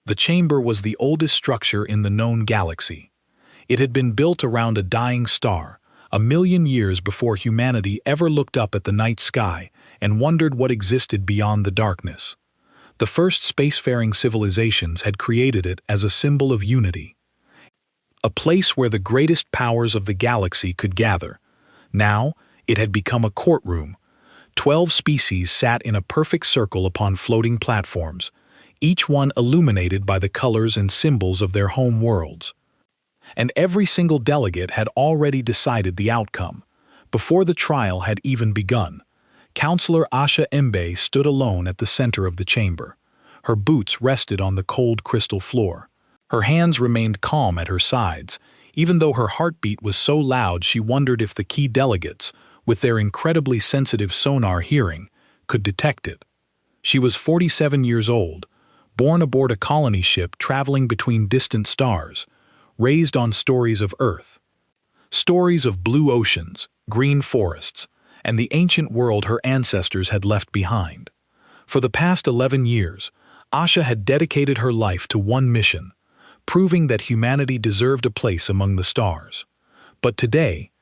The chamber was the oldest structure in the known galaxy. It had been built around a dying star, 1,000,000 years before humanity ever looked up at the night sky and wondered what existed beyond the darkness. The first spacefaring civilizations had created it as a symbol of unity, a place where the greatest powers of the galaxy could gather. Now, it had become a courtroom. 12 species sat in a perfect circle upon floating platforms, each one illuminated by the colors and symbols of their home worlds. And every single delegate had already decided the outcome. Before the trial had even begun, Counselor Asha Embe stood alone at the center of the chamber. Her boots rested on the cold crystal floor. Her hands remained calm at her sides, even though her heartbeat was so loud she wondered if the key delegates, with their incredibly sensitive sonar hearing, could detect it. She was 47 years old, born aboard a colony ship traveling between distant stars, raised on stories of Earth, stories of blue oceans, green forests, and the ancient world her ancestors had left behind. For the past 11 years, Asha had dedicated her life to one mission, proving that humanity deserved a place among the stars. But today,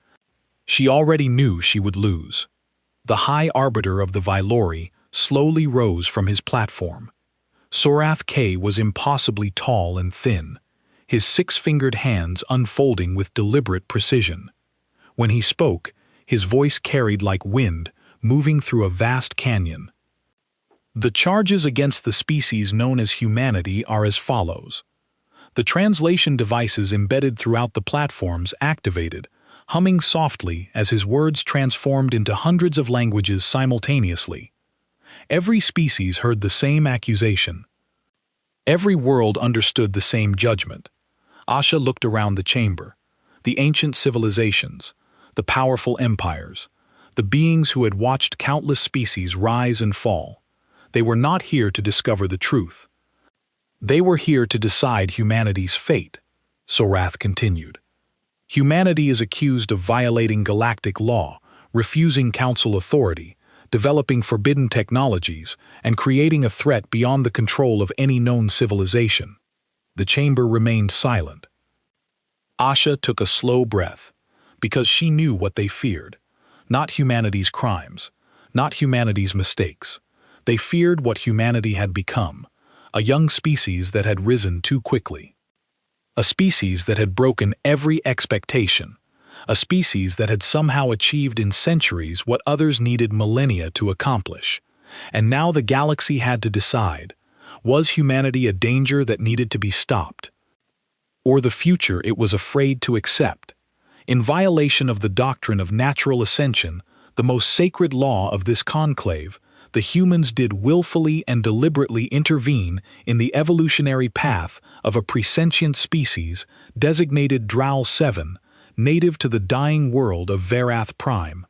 she already knew she would lose. The High Arbiter of the Vylori slowly rose from his platform. Sorath K was impossibly tall and thin, his six-fingered hands unfolding with deliberate precision. When he spoke, his voice carried like wind, moving through a vast canyon. The charges against the species known as humanity are as follows. The translation devices embedded throughout the platforms activated, humming softly as his words transformed into hundreds of languages simultaneously. Every species heard the same accusation. Every world understood the same judgment. Asha looked around the chamber. The ancient civilizations, the powerful empires, the beings who had watched countless species rise and fall. They were not here to discover the truth. They were here to decide humanity's fate, Sorath continued. Humanity is accused of violating galactic law, refusing council authority, developing forbidden technologies, and creating a threat beyond the control of any known civilization. The chamber remained silent. Asha took a slow breath, because she knew what they feared. Not humanity's crimes, not humanity's mistakes. They feared what humanity had become, a young species that had risen too quickly. A species that had broken every expectation. A species that had somehow achieved in centuries what others needed millennia to accomplish. And now the galaxy had to decide, was humanity a danger that needed to be stopped? Or the future it was afraid to accept? In violation of the doctrine of natural ascension, the most sacred law of this conclave, the humans did willfully and deliberately intervene in the evolutionary path of a presentient species designated Drowl 7, native to the dying world of Verath Prime.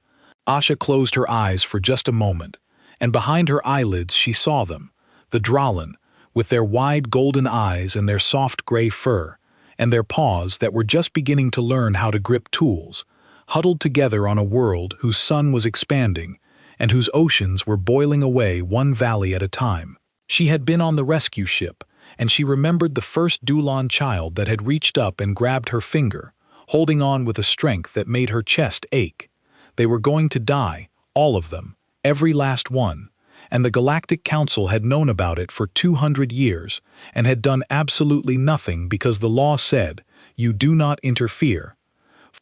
Asha closed her eyes for just a moment, and behind her eyelids she saw them, the Drowlan, with their wide golden eyes and their soft gray fur, and their paws that were just beginning to learn how to grip tools, huddled together on a world whose sun was expanding, and whose oceans were boiling away one valley at a time. She had been on the rescue ship, and she remembered the first Dulon child that had reached up and grabbed her finger, holding on with a strength that made her chest ache. They were going to die, all of them, every last one, and the Galactic Council had known about it for 200 years and had done absolutely nothing because the law said, "You do not interfere."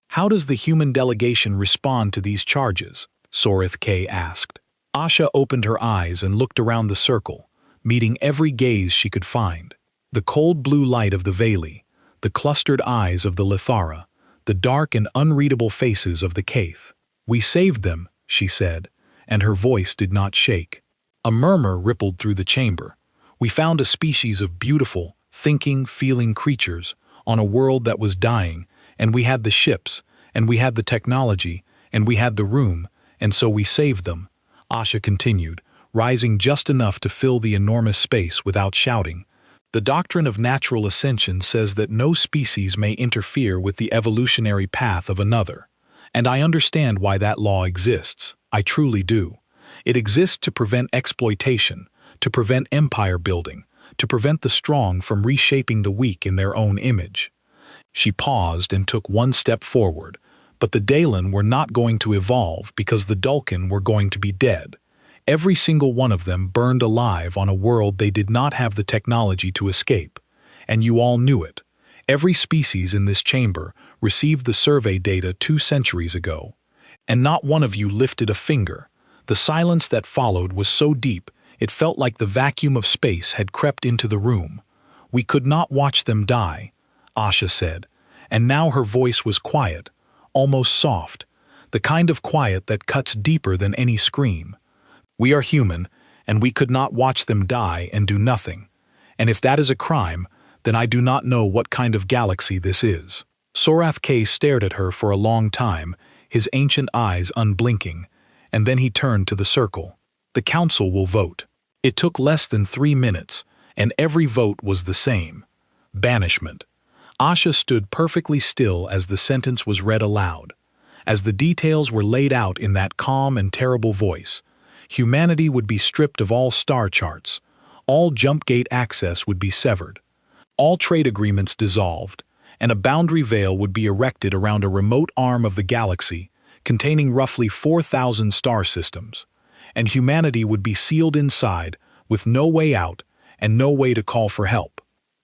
How does the human delegation respond to these charges? Sorath K asked. Asha opened her eyes and looked around the circle, meeting every gaze she could find. The cold blue light of the Veli, the clustered eyes of the Lithara, the dark and unreadable faces of the Kaith. "We saved them," she said, and her voice did not shake. A murmur rippled through the chamber. "We found a species of beautiful, thinking, feeling creatures on a world that was dying, and we had the ships, and we had the technology, and we had the room, and so we saved them," Asha continued, rising just enough to fill the enormous space without shouting. "The doctrine of natural ascension says that no species may interfere with the evolutionary path of another. And I understand why that law exists. I truly do. It exists to prevent exploitation, to prevent empire building, to prevent the strong from reshaping the weak in their own image. She paused and took one step forward, but the Dalen were not going to evolve because the Dulcan were going to be dead. Every single one of them burned alive on a world they did not have the technology to escape. And you all knew it. Every species in this chamber received the survey data 2 centuries ago. And not one of you lifted a finger. The silence that followed was so deep, it felt like the vacuum of space had crept into the room. We could not watch them die, Asha said, and now her voice was quiet, almost soft, the kind of quiet that cuts deeper than any scream. We are human, and we could not watch them die and do nothing. And if that is a crime, then I do not know what kind of galaxy this is. Sorath K stared at her for a long time, his ancient eyes unblinking, and then he turned to the circle. The council will vote. It took less than 3 minutes, and every vote was the same. Banishment. Asha stood perfectly still as the sentence was read aloud. As the details were laid out in that calm and terrible voice, humanity would be stripped of all star charts, all jump gate access would be severed, all trade agreements dissolved, and a boundary veil would be erected around a remote arm of the galaxy containing roughly 4,000 star systems, and humanity would be sealed inside with no way out and no way to call for help.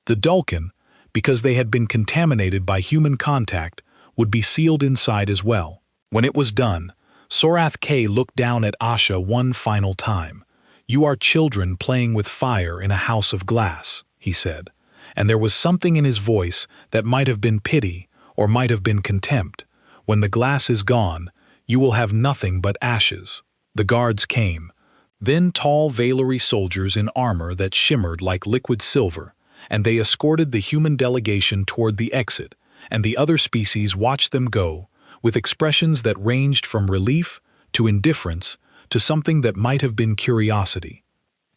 The Dulcan, because they had been contaminated by human contact, would be sealed inside as well. When it was done, Sorath K looked down at Asha one final time. "You are children playing with fire in a house of glass," he said, and there was something in his voice that might have been pity or might have been contempt. "When the glass is gone, you will have nothing but ashes." The guards came. Then tall Valery soldiers in armor that shimmered like liquid silver, and they escorted the human delegation toward the exit, and the other species watched them go, with expressions that ranged from relief to indifference to something that might have been curiosity.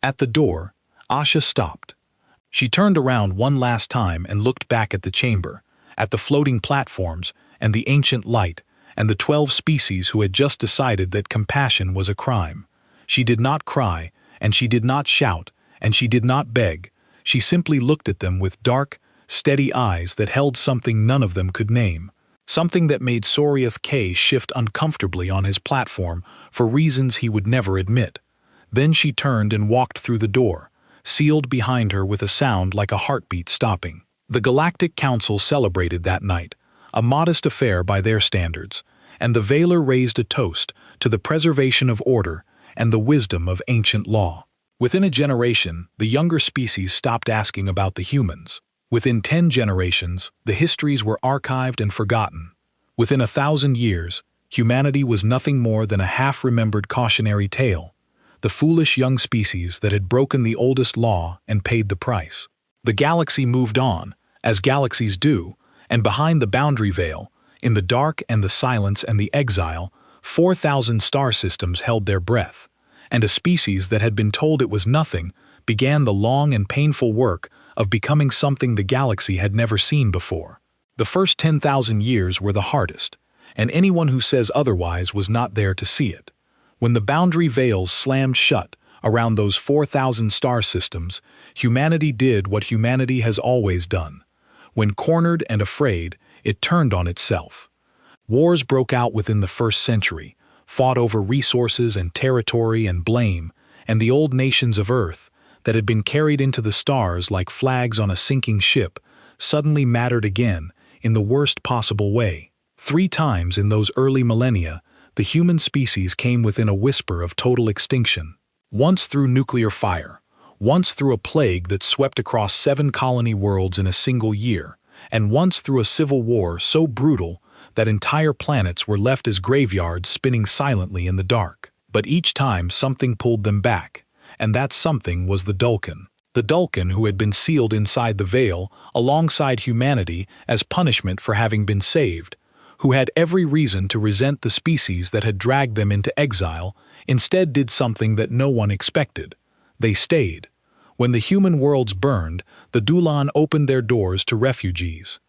At the door, Asha stopped. She turned around one last time and looked back at the chamber, at the floating platforms and the ancient light, and the 12 species who had just decided that compassion was a crime. She did not cry, and she did not shout, and she did not beg. She simply looked at them with dark, steady eyes that held something none of them could name, something that made Sorath K shift uncomfortably on his platform for reasons he would never admit. Then she turned and walked through the door, sealed behind her with a sound like a heartbeat stopping. The Galactic Council celebrated that night, a modest affair by their standards, and the Valar raised a toast to the preservation of order and the wisdom of ancient law. Within a generation, the younger species stopped asking about the humans. Within 10 generations, the histories were archived and forgotten. Within 1,000 years, humanity was nothing more than a half-remembered cautionary tale, the foolish young species that had broken the oldest law and paid the price. The galaxy moved on, as galaxies do, and behind the boundary veil, in the dark and the silence and the exile, 4,000 star systems held their breath, and a species that had been told it was nothing began the long and painful work of becoming something the galaxy had never seen before. The first 10,000 years were the hardest, and anyone who says otherwise was not there to see it. When the boundary veils slammed shut around those 4,000 star systems, humanity did what humanity has always done. When cornered and afraid, it turned on itself. Wars broke out within the first century, fought over resources and territory and blame, and the old nations of Earth, that had been carried into the stars like flags on a sinking ship, suddenly mattered again, in the worst possible way. 3 times in those early millennia, the human species came within a whisper of total extinction. Once through nuclear fire, once through a plague that swept across 7 colony worlds in a single year, and once through a civil war so brutal that entire planets were left as graveyards spinning silently in the dark. But each time something pulled them back, and that something was the Dulcan. The Dulcan who had been sealed inside the veil alongside humanity as punishment for having been saved, who had every reason to resent the species that had dragged them into exile, instead did something that no one expected. They stayed. When the human worlds burned, the Dulan opened their doors to refugees.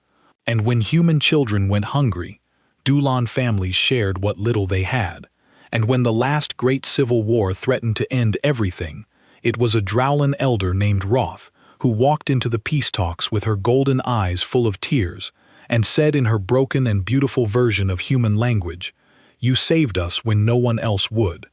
And when human children went hungry, Dulan families shared what little they had. And when the last great civil war threatened to end everything, it was a Drowlan elder named Roth who walked into the peace talks with her golden eyes full of tears, and said in her broken and beautiful version of human language, "You saved us when no one else would.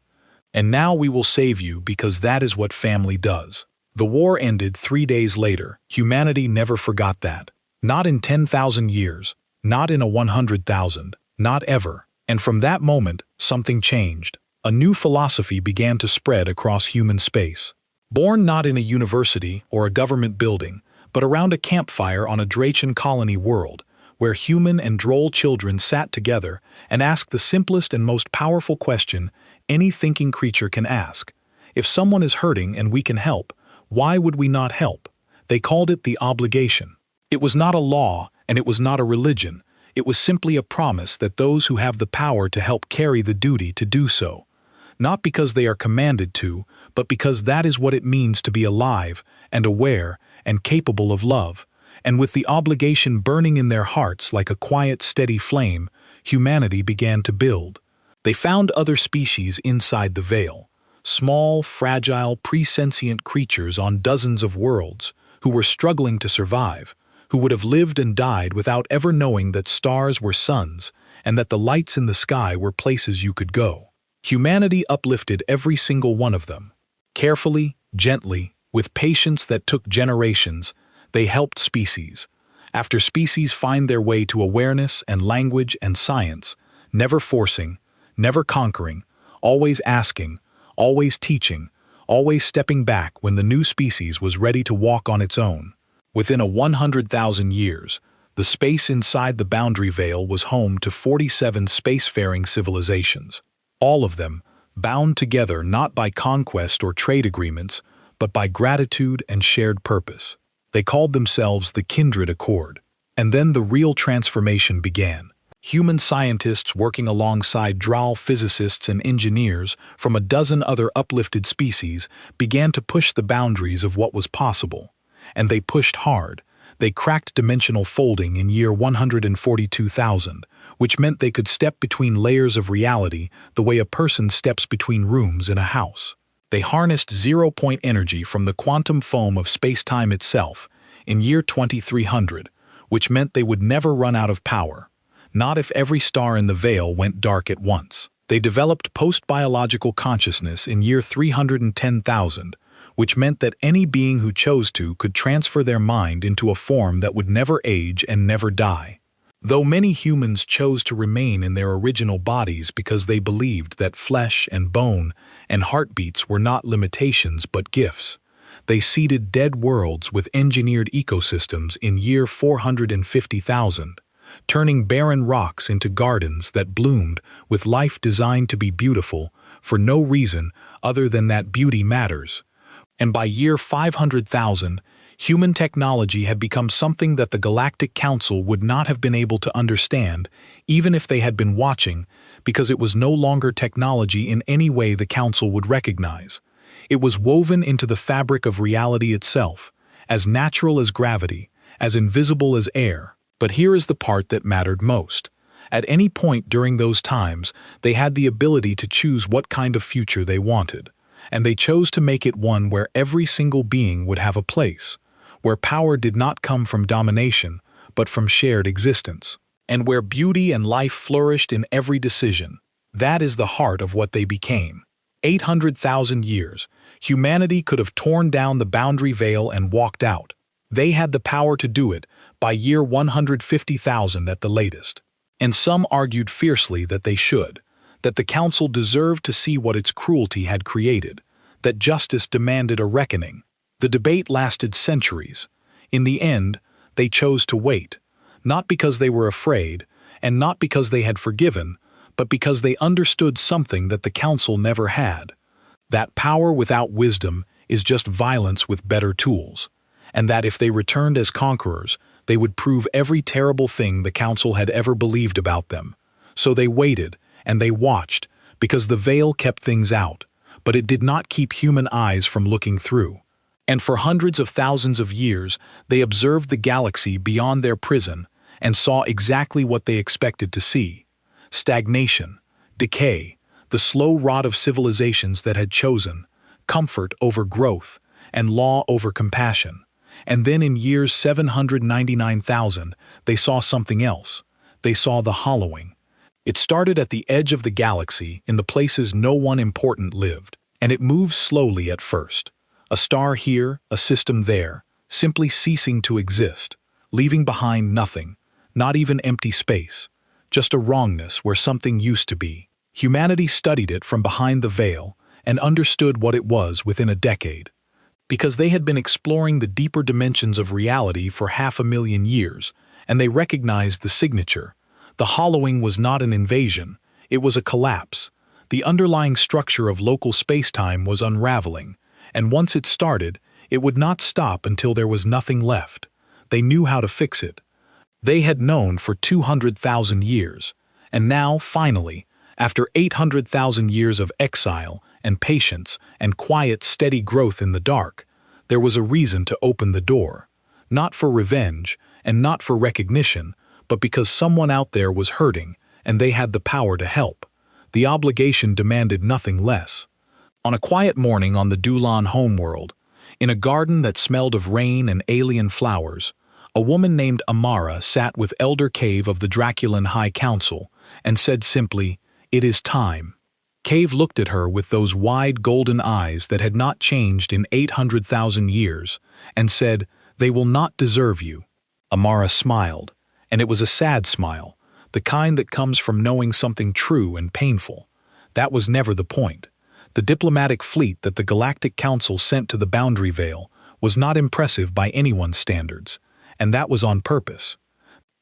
And now we will save you because that is what family does." The war ended 3 days later. Humanity never forgot that. Not in 10,000 years, not in a 100,000, not ever. And from that moment, something changed. A new philosophy began to spread across human space. Born not in a university or a government building, but around a campfire on a Drachen colony world, where human and droll children sat together and asked the simplest and most powerful question any thinking creature can ask. If someone is hurting and we can help, why would we not help? They called it the obligation. It was not a law, and it was not a religion. It was simply a promise that those who have the power to help carry the duty to do so. Not because they are commanded to, but because that is what it means to be alive and aware and capable of love. And with the obligation burning in their hearts like a quiet, steady flame, humanity began to build. They found other species inside the veil, small, fragile, presentient creatures on dozens of worlds, who were struggling to survive, who would have lived and died without ever knowing that stars were suns and that the lights in the sky were places you could go. Humanity uplifted every single one of them. Carefully, gently, with patience that took generations, they helped species. After species find their way to awareness and language and science, never forcing, never conquering, always asking, always teaching, always stepping back when the new species was ready to walk on its own. Within a 100,000 years, the space inside the boundary veil was home to 47 spacefaring civilizations. All of them, bound together not by conquest or trade agreements, but by gratitude and shared purpose. They called themselves the Kindred Accord. And then the real transformation began. Human scientists working alongside droll physicists and engineers from a dozen other uplifted species began to push the boundaries of what was possible. And they pushed hard. They cracked dimensional folding in year 142,000, which meant they could step between layers of reality the way a person steps between rooms in a house. They harnessed zero-point energy from the quantum foam of space-time itself in year 2300, which meant they would never run out of power, not if every star in the veil went dark at once. They developed post-biological consciousness in year 310,000, which meant that any being who chose to could transfer their mind into a form that would never age and never die. Though many humans chose to remain in their original bodies because they believed that flesh and bone and heartbeats were not limitations but gifts, they seeded dead worlds with engineered ecosystems in year 450,000, turning barren rocks into gardens that bloomed with life designed to be beautiful for no reason other than that beauty matters. And by year 500,000, human technology had become something that the Galactic Council would not have been able to understand, even if they had been watching, because it was no longer technology in any way the Council would recognize. It was woven into the fabric of reality itself, as natural as gravity, as invisible as air. But here is the part that mattered most. At any point during those times, they had the ability to choose what kind of future they wanted. And they chose to make it one where every single being would have a place, where power did not come from domination, but from shared existence, and where beauty and life flourished in every decision. That is the heart of what they became. 800,000 years, humanity could have torn down the boundary veil and walked out. They had the power to do it by year 150,000 at the latest. And some argued fiercely that they should, that the Council deserved to see what its cruelty had created, that justice demanded a reckoning. The debate lasted centuries. In the end, they chose to wait, not because they were afraid, and not because they had forgiven, but because they understood something that the Council never had. That power without wisdom is just violence with better tools, and that if they returned as conquerors, they would prove every terrible thing the Council had ever believed about them. So they waited, and they watched, because the veil kept things out, but it did not keep human eyes from looking through. And for hundreds of thousands of years, they observed the galaxy beyond their prison and saw exactly what they expected to see: stagnation, decay, the slow rot of civilizations that had chosen comfort over growth and law over compassion. And then in years 799,000, they saw something else. They saw the hollowing. It started at the edge of the galaxy, in the places no one important lived, and it moved slowly at first. A star here, a system there, simply ceasing to exist, leaving behind nothing, not even empty space, just a wrongness where something used to be. Humanity studied it from behind the veil and understood what it was within a decade. Because they had been exploring the deeper dimensions of reality for 500,000 years, and they recognized the signature. The hollowing was not an invasion, it was a collapse. The underlying structure of local space-time was unraveling, and once it started, it would not stop until there was nothing left. They knew how to fix it. They had known for 200,000 years, and now, finally, after 800,000 years of exile and patience and quiet, steady growth in the dark, there was a reason to open the door. Not for revenge, and not for recognition, but because someone out there was hurting, and they had the power to help. The obligation demanded nothing less. On a quiet morning on the Dulon homeworld, in a garden that smelled of rain and alien flowers, a woman named Amara sat with Elder Cave of the Draculan High Council and said simply, "It is time." Cave looked at her with those wide golden eyes that had not changed in 800,000 years and said, "They will not deserve you." Amara smiled, and it was a sad smile, the kind that comes from knowing something true and painful. That was never the point. The diplomatic fleet that the Galactic Council sent to the Boundary Veil was not impressive by anyone's standards, and that was on purpose.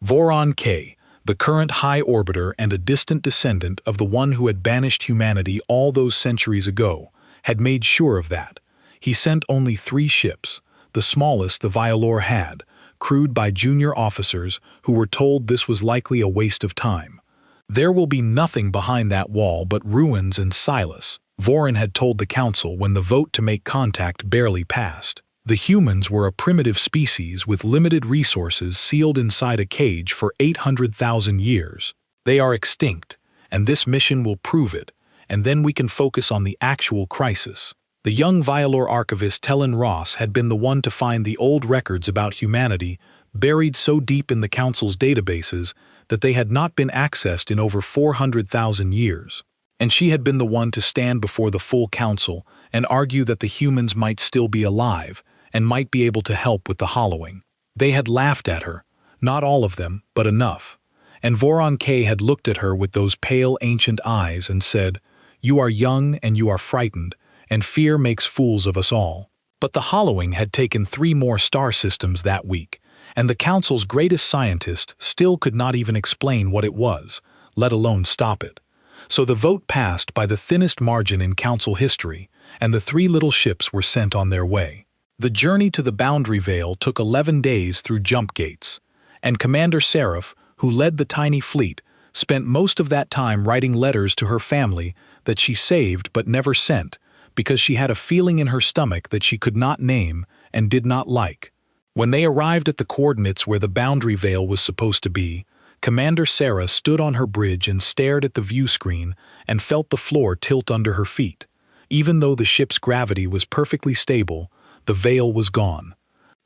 Voron K, the current High Orbiter and a distant descendant of the one who had banished humanity all those centuries ago, had made sure of that. He sent only 3 ships, the smallest the Violor had, crewed by junior officers who were told this was likely a waste of time. There will be nothing behind that wall but ruins and Silas, Voron had told the Council when the vote to make contact barely passed. The humans were a primitive species with limited resources sealed inside a cage for 800,000 years. They are extinct, and this mission will prove it, and then we can focus on the actual crisis. The young Violor archivist Tellen Ross had been the one to find the old records about humanity buried so deep in the Council's databases that they had not been accessed in over 400,000 years. And she had been the one to stand before the full Council and argue that the humans might still be alive and might be able to help with the hollowing. They had laughed at her, not all of them, but enough. And Voron K had looked at her with those pale ancient eyes and said, "You are young and you are frightened, and fear makes fools of us all." But the hollowing had taken 3 more star systems that week, and the Council's greatest scientist still could not even explain what it was, let alone stop it. So the vote passed by the thinnest margin in Council history, and the 3 little ships were sent on their way. The journey to the Boundary Veil took 11 days through jump gates, and Commander Seraph, who led the tiny fleet, spent most of that time writing letters to her family that she saved but never sent, because she had a feeling in her stomach that she could not name and did not like. When they arrived at the coordinates where the Boundary Veil was supposed to be, Commander Sarah stood on her bridge and stared at the view screen and felt the floor tilt under her feet. Even though the ship's gravity was perfectly stable, the veil was gone.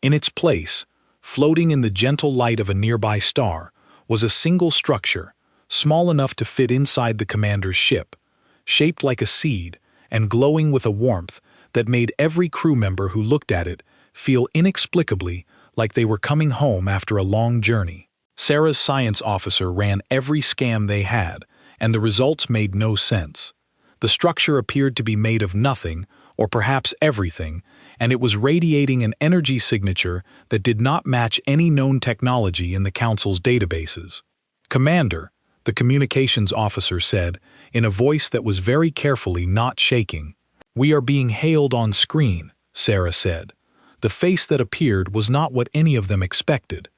In its place, floating in the gentle light of a nearby star, was a single structure, small enough to fit inside the commander's ship, shaped like a seed and glowing with a warmth that made every crew member who looked at it feel inexplicably like they were coming home after a long journey. Sarah's science officer ran every scan they had, and the results made no sense. The structure appeared to be made of nothing, or perhaps everything, and it was radiating an energy signature that did not match any known technology in the Council's databases. "Commander," the communications officer said, in a voice that was very carefully not shaking. "We are being hailed on screen," Sarah said. The face that appeared was not what any of them expected.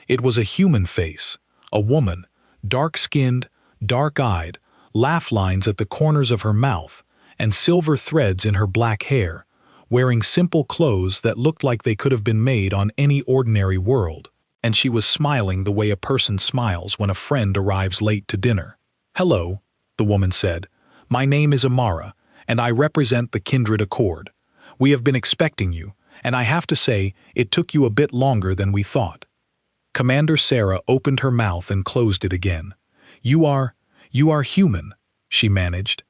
It was a human face, a woman, dark-skinned, dark-eyed, laugh lines at the corners of her mouth, and silver threads in her black hair, wearing simple clothes that looked like they could have been made on any ordinary world. And she was smiling the way a person smiles when a friend arrives late to dinner. "Hello," the woman said. "My name is Amara, and I represent the Kindred Accord. We have been expecting you, And I have to say, it took you a bit longer than we thought." Commander Sarah opened her mouth and closed it again. You are human," she managed.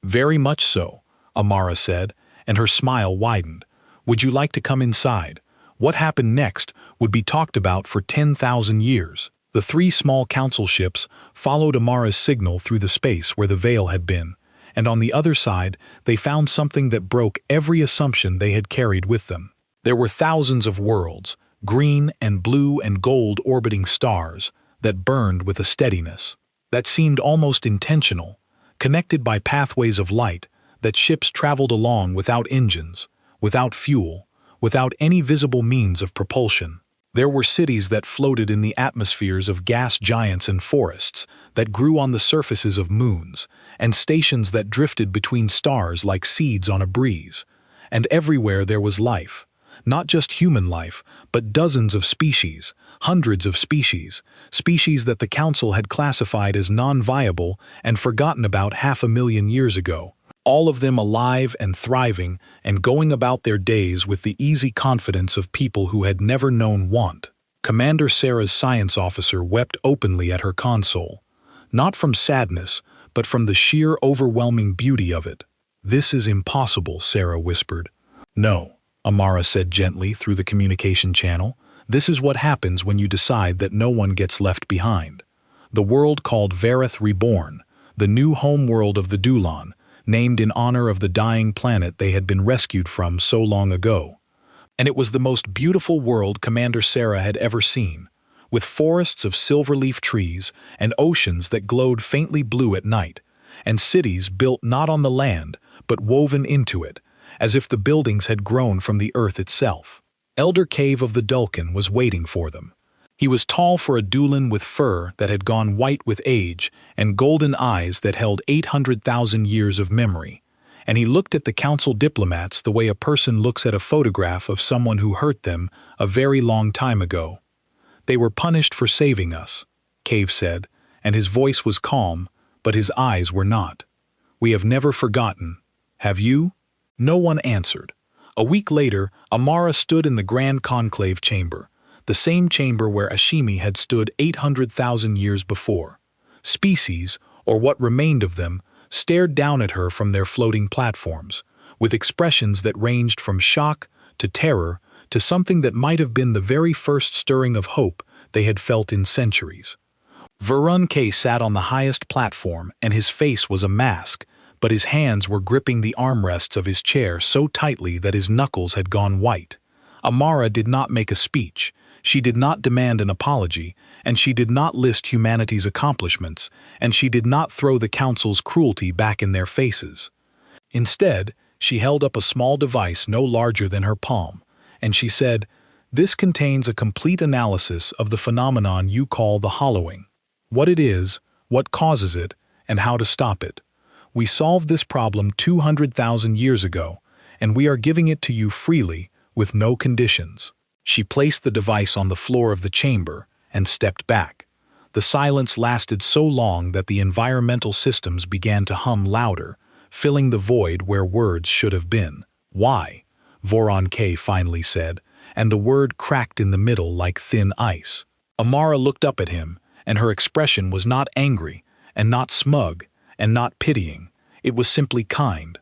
"Very much so," Amara said, and her smile widened. "Would you like to come inside? What happened next would be talked about for 10,000 years." The 3 small council ships followed Amara's signal through the space where the veil had been, and on the other side they found something that broke every assumption they had carried with them. There were thousands of worlds, green and blue and gold orbiting stars, that burned with a steadiness that seemed almost intentional, connected by pathways of light that ships traveled along without engines, without fuel, without any visible means of propulsion. There were cities that floated in the atmospheres of gas giants and forests that grew on the surfaces of moons, and stations that drifted between stars like seeds on a breeze. And everywhere there was life. Not just human life, but dozens of species, hundreds of species, species that the Council had classified as non-viable and forgotten about 500,000 years ago. All of them alive and thriving and going about their days with the easy confidence of people who had never known want. Commander Sarah's science officer wept openly at her console, not from sadness, but from the sheer overwhelming beauty of it. "This is impossible," Sarah whispered. "No," Amara said gently through the communication channel. "This is what happens when you decide that no one gets left behind. The world called Vareth Reborn, the new homeworld of the Dulon, named in honor of the dying planet they had been rescued from so long ago. And it was the most beautiful world Commander Sarah had ever seen, with forests of silverleaf trees and oceans that glowed faintly blue at night, and cities built not on the land, but woven into it, as if the buildings had grown from the earth itself. Elder Cave of the Dulcan was waiting for them. He was tall for a Dulan with fur that had gone white with age and golden eyes that held 800,000 years of memory, and he looked at the council diplomats the way a person looks at a photograph of someone who hurt them a very long time ago. "They were punished for saving us," Cave said, and his voice was calm, but his eyes were not. "We have never forgotten. Have you?" No one answered. A week later, Amara stood in the Grand Conclave Chamber, the same chamber where Ashimi had stood 800,000 years before. Species, or what remained of them, stared down at her from their floating platforms, with expressions that ranged from shock to terror to something that might have been the very first stirring of hope they had felt in centuries. Varun K sat on the highest platform, and his face was a mask, but his hands were gripping the armrests of his chair so tightly that his knuckles had gone white. Amara did not make a speech. She did not demand an apology, and she did not list humanity's accomplishments, and she did not throw the Council's cruelty back in their faces. Instead, she held up a small device no larger than her palm, and she said, "This contains a complete analysis of the phenomenon you call the hollowing. What it is, what causes it, and how to stop it. We solved this problem 200,000 years ago, and we are giving it to you freely, with no conditions." She placed the device on the floor of the chamber and stepped back. The silence lasted so long that the environmental systems began to hum louder, filling the void where words should have been. "Why?" Voron K finally said, and the word cracked in the middle like thin ice. Amara looked up at him, and her expression was not angry, and not smug, and not pitying. It was simply kind.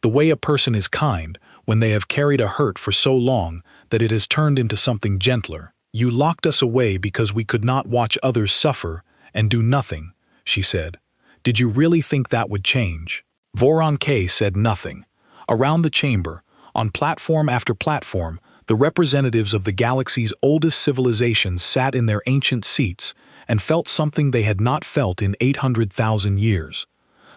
The way a person is kind when they have carried a hurt for so long that it has turned into something gentler. "You locked us away because we could not watch others suffer and do nothing," she said. "Did you really think that would change?" Voron K said nothing. Around the chamber, on platform after platform, the representatives of the galaxy's oldest civilizations sat in their ancient seats and felt something they had not felt in 800,000 years.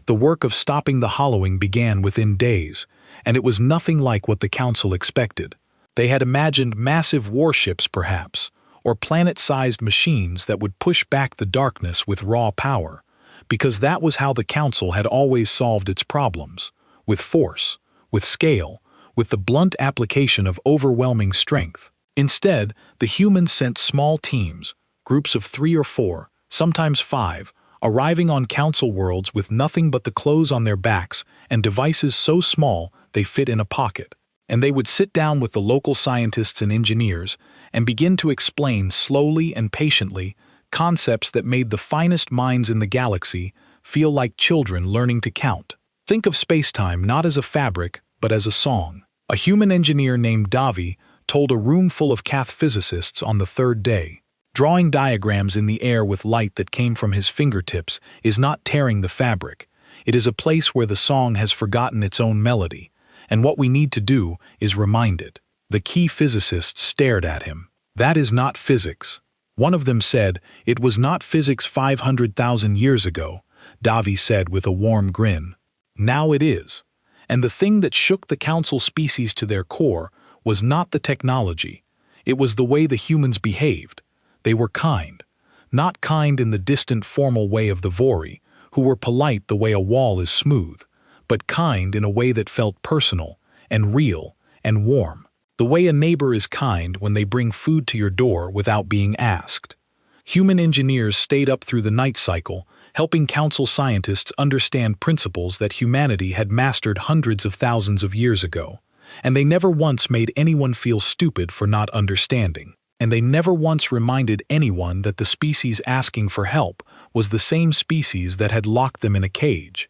The work of stopping the hollowing began within days, and it was nothing like what the Council expected. They had imagined massive warships, perhaps, or planet-sized machines that would push back the darkness with raw power, because that was how the Council had always solved its problems, with force, with scale, with the blunt application of overwhelming strength. Instead, the humans sent small teams, groups of 3 or 4, sometimes 5, arriving on Council worlds with nothing but the clothes on their backs and devices so small they fit in a pocket. and they would sit down with the local scientists and engineers and begin to explain slowly and patiently concepts that made the finest minds in the galaxy feel like children learning to count. Think of space-time not as a fabric, but as a song. A human engineer named Davi told a room full of Cath physicists on the third day, "Drawing diagrams in the air with light that came from his fingertips is not tearing the fabric. It is a place where the song has forgotten its own melody, and what we need to do is remind it." The key physicists stared at him. "That is not physics." One of them said, "It was not physics 500,000 years ago," Davi said with a warm grin. "Now it is." And the thing that shook the council species to their core was not the technology. It was the way the humans behaved. They were kind. Not kind in the distant formal way of the Vori, who were polite the way a wall is smooth, but kind in a way that felt personal and real and warm. The way a neighbor is kind when they bring food to your door without being asked. Human engineers stayed up through the night cycle, helping council scientists understand principles that humanity had mastered hundreds of thousands of years ago. And they never once made anyone feel stupid for not understanding. And they never once reminded anyone that the species asking for help was the same species that had locked them in a cage.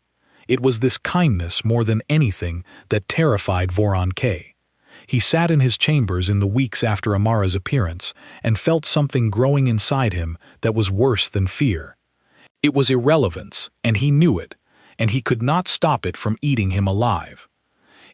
It was this kindness more than anything that terrified Voron K. He sat in his chambers in the weeks after Amara's appearance and felt something growing inside him that was worse than fear. It was irrelevance, and he knew it, and he could not stop it from eating him alive.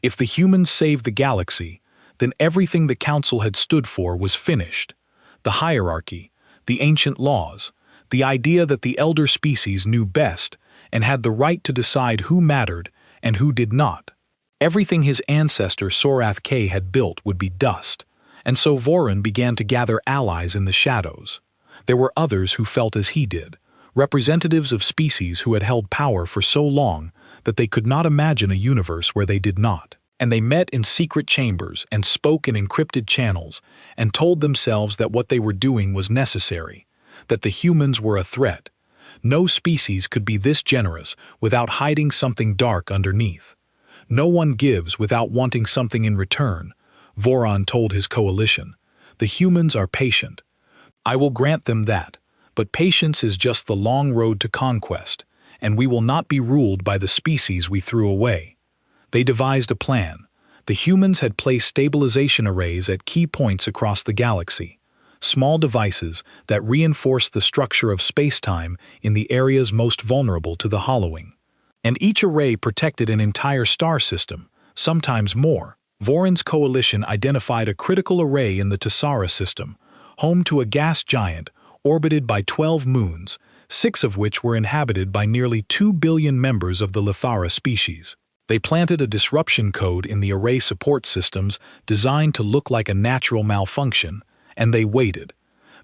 If the humans saved the galaxy, then everything the council had stood for was finished. The hierarchy, the ancient laws, the idea that the elder species knew best and had the right to decide who mattered and who did not. Everything his ancestor Sorath K had built would be dust, and so Voron began to gather allies in the shadows. There were others who felt as he did, representatives of species who had held power for so long that they could not imagine a universe where they did not. And they met in secret chambers and spoke in encrypted channels and told themselves that what they were doing was necessary, that the humans were a threat. No species could be this generous without hiding something dark underneath. No one gives without wanting something in return, Voron told his coalition. The humans are patient. I will grant them that, but patience is just the long road to conquest, and we will not be ruled by the species we threw away. They devised a plan. The humans had placed stabilization arrays at key points across the galaxy, small devices that reinforced the structure of space-time in the areas most vulnerable to the hollowing. And each array protected an entire star system, sometimes more. Voron's coalition identified a critical array in the Tessara system, home to a gas giant orbited by 12 moons, 6 of which were inhabited by nearly 2 billion members of the Lithara species. They planted a disruption code in the array support systems designed to look like a natural malfunction, and they waited.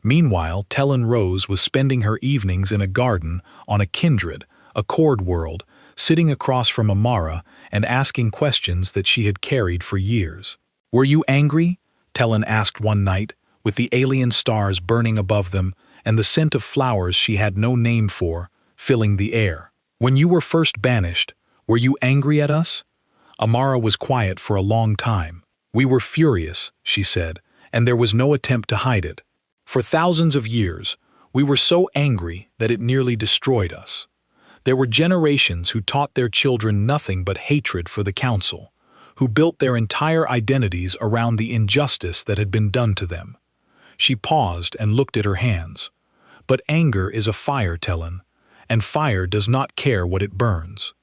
Meanwhile, Tellen Rose was spending her evenings in a garden on a kindred, a Cord world, sitting across from Amara and asking questions that she had carried for years. "Were you angry?" Tellen asked one night, with the alien stars burning above them and the scent of flowers she had no name for filling the air. "When you were first banished, were you angry at us?" Amara was quiet for a long time. "We were furious," she said, and there was no attempt to hide it. "For thousands of years, we were so angry that it nearly destroyed us. There were generations who taught their children nothing but hatred for the Council, who built their entire identities around the injustice that had been done to them." She paused and looked at her hands. "But anger is a fire, Tellen, and fire does not care what it burns.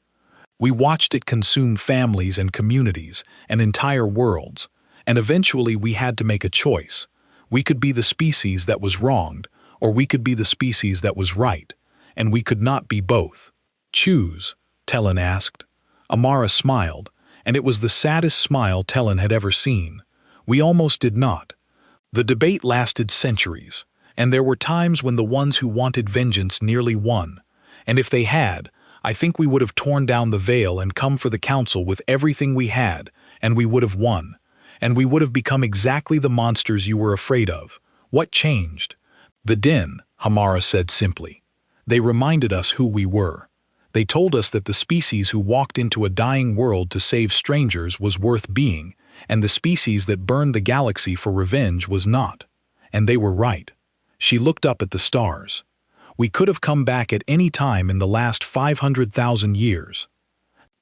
We watched it consume families and communities and entire worlds, and eventually we had to make a choice. We could be the species that was wronged, or we could be the species that was right, and we could not be both." "Choose?" Tellen asked. Amara smiled, and it was the saddest smile Tellen had ever seen. "We almost did not. The debate lasted centuries, and there were times when the ones who wanted vengeance nearly won, and if they had, I think we would have torn down the veil and come for the Council with everything we had, and we would have won, and we would have become exactly the monsters you were afraid of. What changed?" "The Den," Amara said simply. "They reminded us who we were. They told us that the species who walked into a dying world to save strangers was worth being, and the species that burned the galaxy for revenge was not. And they were right. She looked up at the stars. We could have come back at any time in the last 500,000 years.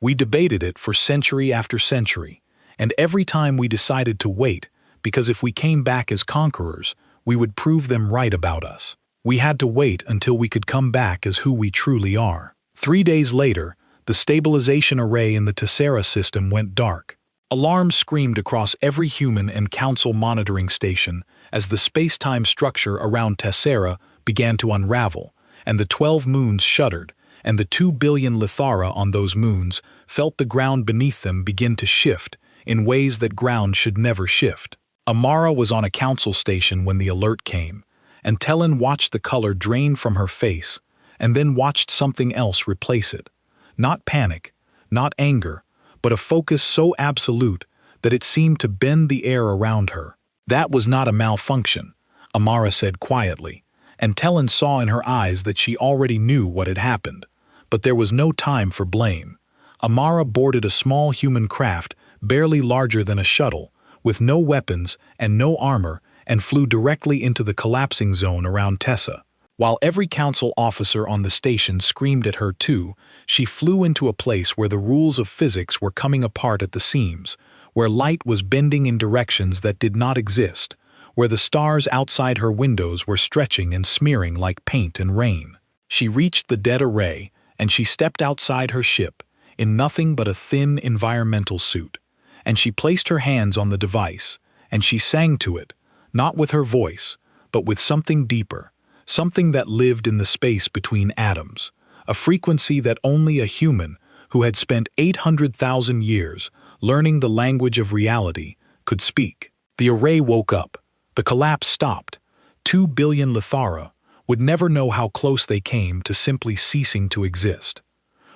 We debated it for century after century, and every time we decided to wait, because if we came back as conquerors, we would prove them right about us. We had to wait until we could come back as who we truly are. 3 days later, the stabilization array in the Tessera system went dark. Alarms screamed across every human and council monitoring station as the space-time structure around Tessera began to unravel, and the 12 moons shuddered, and the 2 billion Lithara on those moons felt the ground beneath them begin to shift in ways that ground should never shift. Amara was on a council station when the alert came, and Tellen watched the color drain from her face, and then watched something else replace it. Not panic, not anger, but a focus so absolute that it seemed to bend the air around her. That was not a malfunction, Amara said quietly, and Tellen saw in her eyes that she already knew what had happened. But there was no time for blame. Amara boarded a small human craft barely larger than a shuttle, with no weapons and no armor, and flew directly into the collapsing zone around Tessa. While every council officer on the station screamed at her too, she flew into a place where the rules of physics were coming apart at the seams, where light was bending in directions that did not exist, where the stars outside her windows were stretching and smearing like paint and rain. She reached the dead array, and she stepped outside her ship, in nothing but a thin environmental suit. And she placed her hands on the device, and she sang to it, not with her voice, but with something deeper, something that lived in the space between atoms, a frequency that only a human, who had spent 800,000 years learning the language of reality, could speak. The array woke up. The collapse stopped. 2 billion Lithara would never know how close they came to simply ceasing to exist.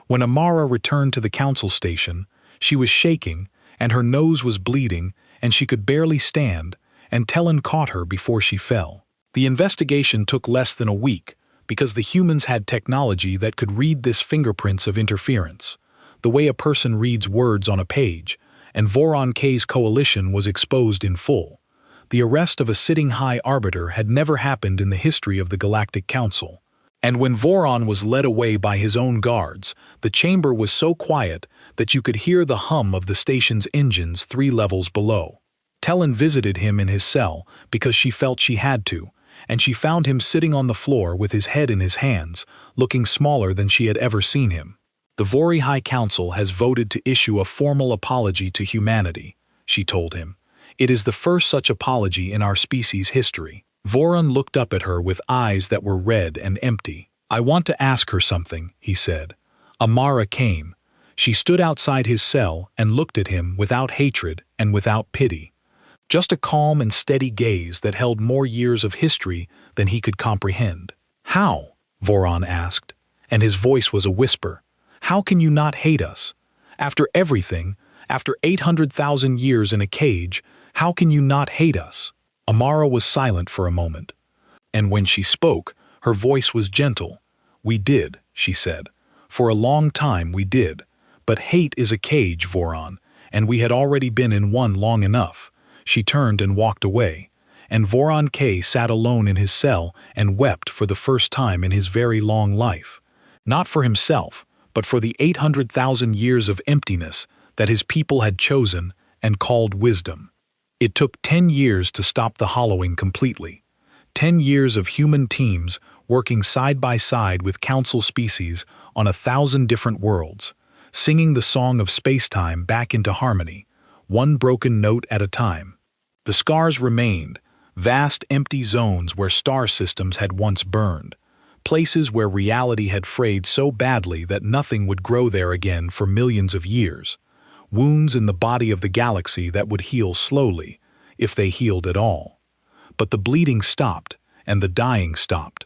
When Amara returned to the council station, she was shaking, and her nose was bleeding, and she could barely stand, and Tellen caught her before she fell. The investigation took less than a week, because the humans had technology that could read this fingerprints of interference, the way a person reads words on a page, and Voron K's coalition was exposed in full. The arrest of a sitting high arbiter had never happened in the history of the Galactic Council. And when Voron was led away by his own guards, the chamber was so quiet that you could hear the hum of the station's engines 3 levels below. Tellen visited him in his cell because she felt she had to, and she found him sitting on the floor with his head in his hands, looking smaller than she had ever seen him. The Vori High Council has voted to issue a formal apology to humanity, she told him. It is the first such apology in our species' history. Voron looked up at her with eyes that were red and empty. I want to ask her something, he said. Amara came. She stood outside his cell and looked at him without hatred and without pity. Just a calm and steady gaze that held more years of history than he could comprehend. How? Voron asked, and his voice was a whisper. How can you not hate us? After everything, after 800,000 years in a cage, how can you not hate us? Amara was silent for a moment, and when she spoke, her voice was gentle. We did, she said. For a long time we did. But hate is a cage, Voron, and we had already been in one long enough. She turned and walked away, and Voron K sat alone in his cell and wept for the first time in his very long life. Not for himself, but for the 800,000 years of emptiness that his people had chosen and called wisdom. It took 10 years to stop the hollowing completely. 10 years of human teams working side by side with council species on 1,000 different worlds, singing the song of space-time back into harmony, one broken note at a time. The scars remained, vast empty zones where star systems had once burned, places where reality had frayed so badly that nothing would grow there again for millions of years, wounds in the body of the galaxy that would heal slowly, if they healed at all. But the bleeding stopped, and the dying stopped.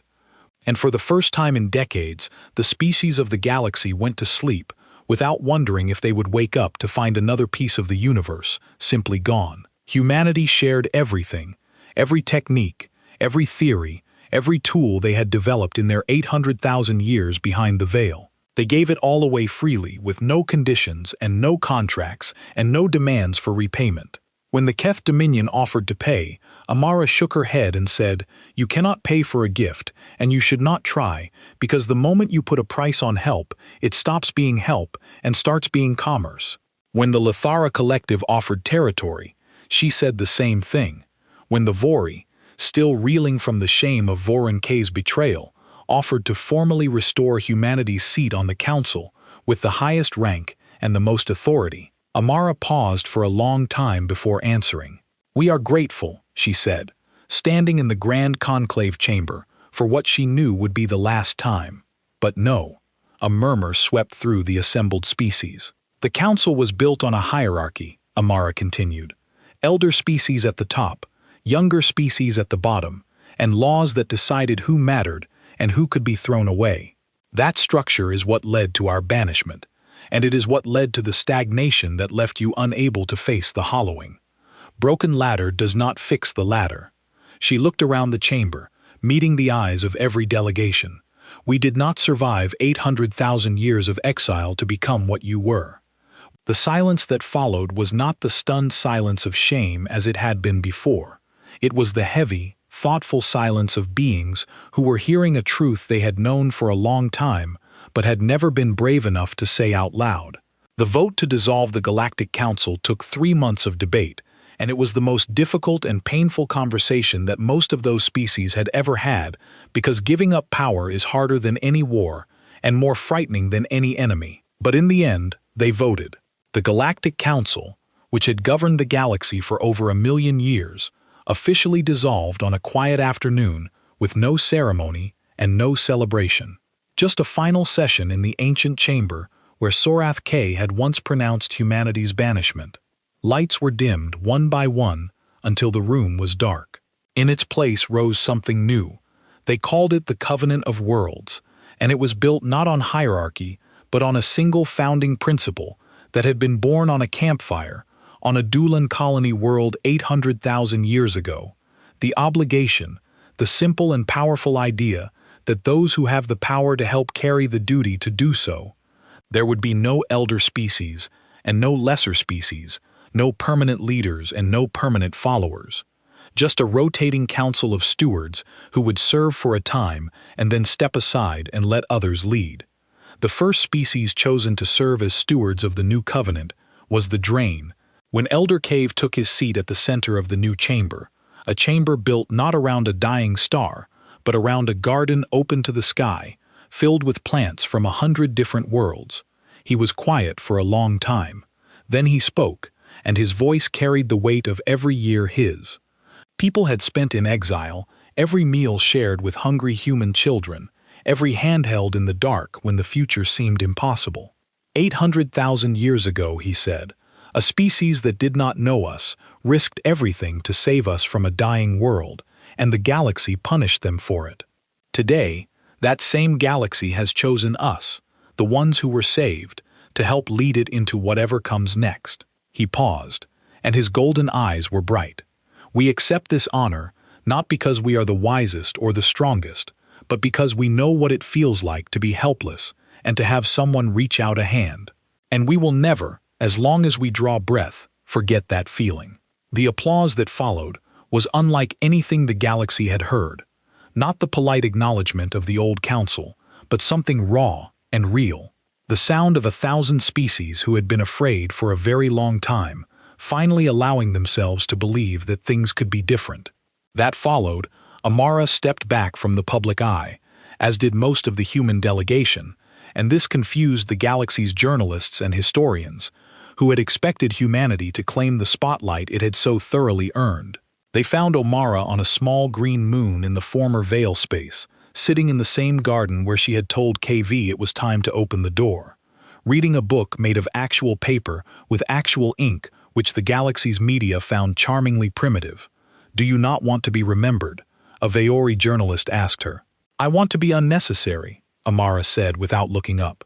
And for the first time in decades, the species of the galaxy went to sleep, without wondering if they would wake up to find another piece of the universe simply gone. Humanity shared everything, every technique, every theory, every tool they had developed in their 800,000 years behind the veil. They gave it all away freely, with no conditions and no contracts and no demands for repayment. When the Keth Dominion offered to pay, Amara shook her head and said, "You cannot pay for a gift, and you should not try, because the moment you put a price on help, it stops being help and starts being commerce." When the Lithara Collective offered territory, she said the same thing. When the Vori, still reeling from the shame of Voron K's betrayal, offered to formally restore humanity's seat on the council, with the highest rank and the most authority, Amara paused for a long time before answering. "We are grateful," she said, standing in the grand conclave chamber, for what she knew would be the last time. But no, a murmur swept through the assembled species. "The council was built on a hierarchy," Amara continued. "Elder species at the top, younger species at the bottom, and laws that decided who mattered and who could be thrown away. That structure is what led to our banishment, and it is what led to the stagnation that left you unable to face the hollowing. Broken ladder does not fix the ladder." She looked around the chamber, meeting the eyes of every delegation. "We did not survive 800,000 years of exile to become what you were." The silence that followed was not the stunned silence of shame as it had been before. It was the heavy, thoughtful silence of beings who were hearing a truth they had known for a long time, but had never been brave enough to say out loud. The vote to dissolve the Galactic Council took 3 months of debate, and it was the most difficult and painful conversation that most of those species had ever had, because giving up power is harder than any war, and more frightening than any enemy. But in the end, they voted. The Galactic Council, which had governed the galaxy for over 1,000,000 years, officially dissolved on a quiet afternoon with no ceremony and no celebration. Just a final session in the ancient chamber where Sorath K had once pronounced humanity's banishment. Lights were dimmed one by one until the room was dark. In its place rose something new. They called it the Covenant of Worlds, and it was built not on hierarchy but on a single founding principle that had been born on a campfire on a Dulan colony world 800,000 years ago. The obligation, the simple and powerful idea that those who have the power to help carry the duty to do so. There would be no elder species and no lesser species, no permanent leaders and no permanent followers. Just a rotating council of stewards who would serve for a time and then step aside and let others lead. The first species chosen to serve as stewards of the new covenant was the Drain. When Elder Cave took his seat at the center of the new chamber, a chamber built not around a dying star, but around a garden open to the sky, filled with plants from 100 different worlds, he was quiet for a long time. Then he spoke, and his voice carried the weight of every year his. People had spent in exile, every meal shared with hungry human children, every hand held in the dark when the future seemed impossible. 800,000 years ago, he said, a species that did not know us risked everything to save us from a dying world, and the galaxy punished them for it. Today, that same galaxy has chosen us, the ones who were saved, to help lead it into whatever comes next. He paused, and his golden eyes were bright. We accept this honor, not because we are the wisest or the strongest, but because we know what it feels like to be helpless and to have someone reach out a hand. And we will never, as long as we draw breath, forget that feeling. The applause that followed was unlike anything the galaxy had heard. Not the polite acknowledgement of the old council, but something raw and real. The sound of 1,000 species who had been afraid for a very long time, finally allowing themselves to believe that things could be different. That followed, Amara stepped back from the public eye, as did most of the human delegation, and this confused the galaxy's journalists and historians, who had expected humanity to claim the spotlight it had so thoroughly earned. They found Amara on a small green moon in the former Veil space, sitting in the same garden where she had told KV it was time to open the door, reading a book made of actual paper with actual ink which the galaxy's media found charmingly primitive. "Do you not want to be remembered?" a Veori journalist asked her. "I want to be unnecessary," Amara said without looking up.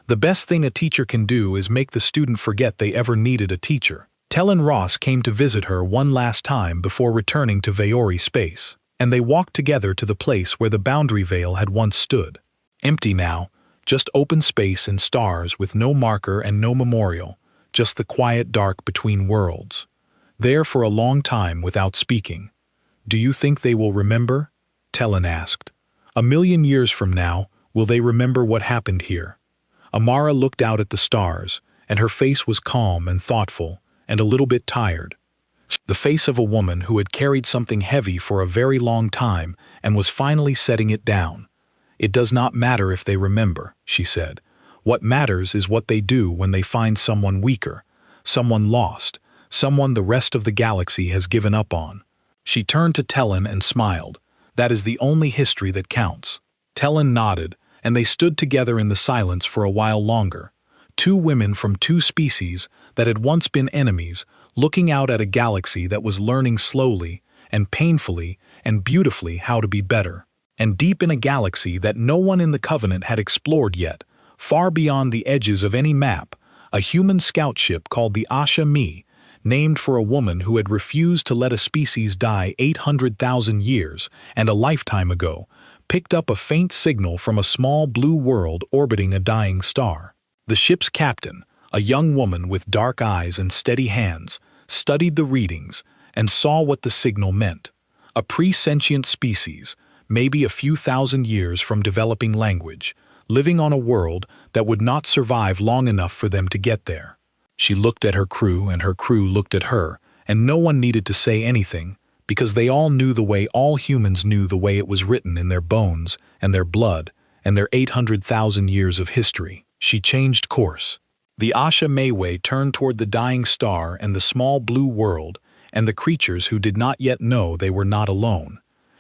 "The best thing a teacher can do is make the student forget they ever needed a teacher." Tellen Ross came to visit her one last time before returning to Veori space, and they walked together to the place where the boundary veil had once stood. Empty now, Just open space and stars with no marker and no memorial, just the quiet dark between worlds. There for a long time without speaking. Do you think they will remember? Tellen asked. 1,000,000 years from now, will they remember what happened here? Amara looked out at the stars, and her face was calm and thoughtful, and a little bit tired. The face of a woman who had carried something heavy for a very long time and was finally setting it down. It does not matter if they remember, she said. What matters is what they do when they find someone weaker, someone lost, someone the rest of the galaxy has given up on. She turned to Tellen and smiled. That is the only history that counts. Tellen nodded, and they stood together in the silence for a while longer. Two women from two species that had once been enemies, looking out at a galaxy that was learning slowly and painfully and beautifully how to be better. And deep in a galaxy that no one in the Covenant had explored yet, far beyond the edges of any map, a human scout ship called the Asha-Mi, named for a woman who had refused to let a species die 800,000 years and a lifetime ago, picked up a faint signal from a small blue world orbiting a dying star. The ship's captain, a young woman with dark eyes and steady hands, studied the readings and saw what the signal meant. A pre-sentient species, maybe a few thousand years from developing language, living on a world that would not survive long enough for them to get there. She looked at her crew and her crew looked at her, and no one needed to say anything, because they all knew the way all humans knew the way it was written in their bones and their blood and their 800,000 years of history. She changed course. The Asha Mayway turned toward the dying star and the small blue world and the creatures who did not yet know they were not alone.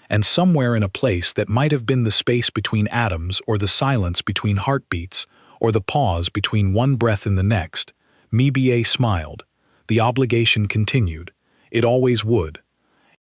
And somewhere in a place that might have been the space between atoms or the silence between heartbeats or the pause between one breath and the next, Mibier smiled. The obligation continued. It always would.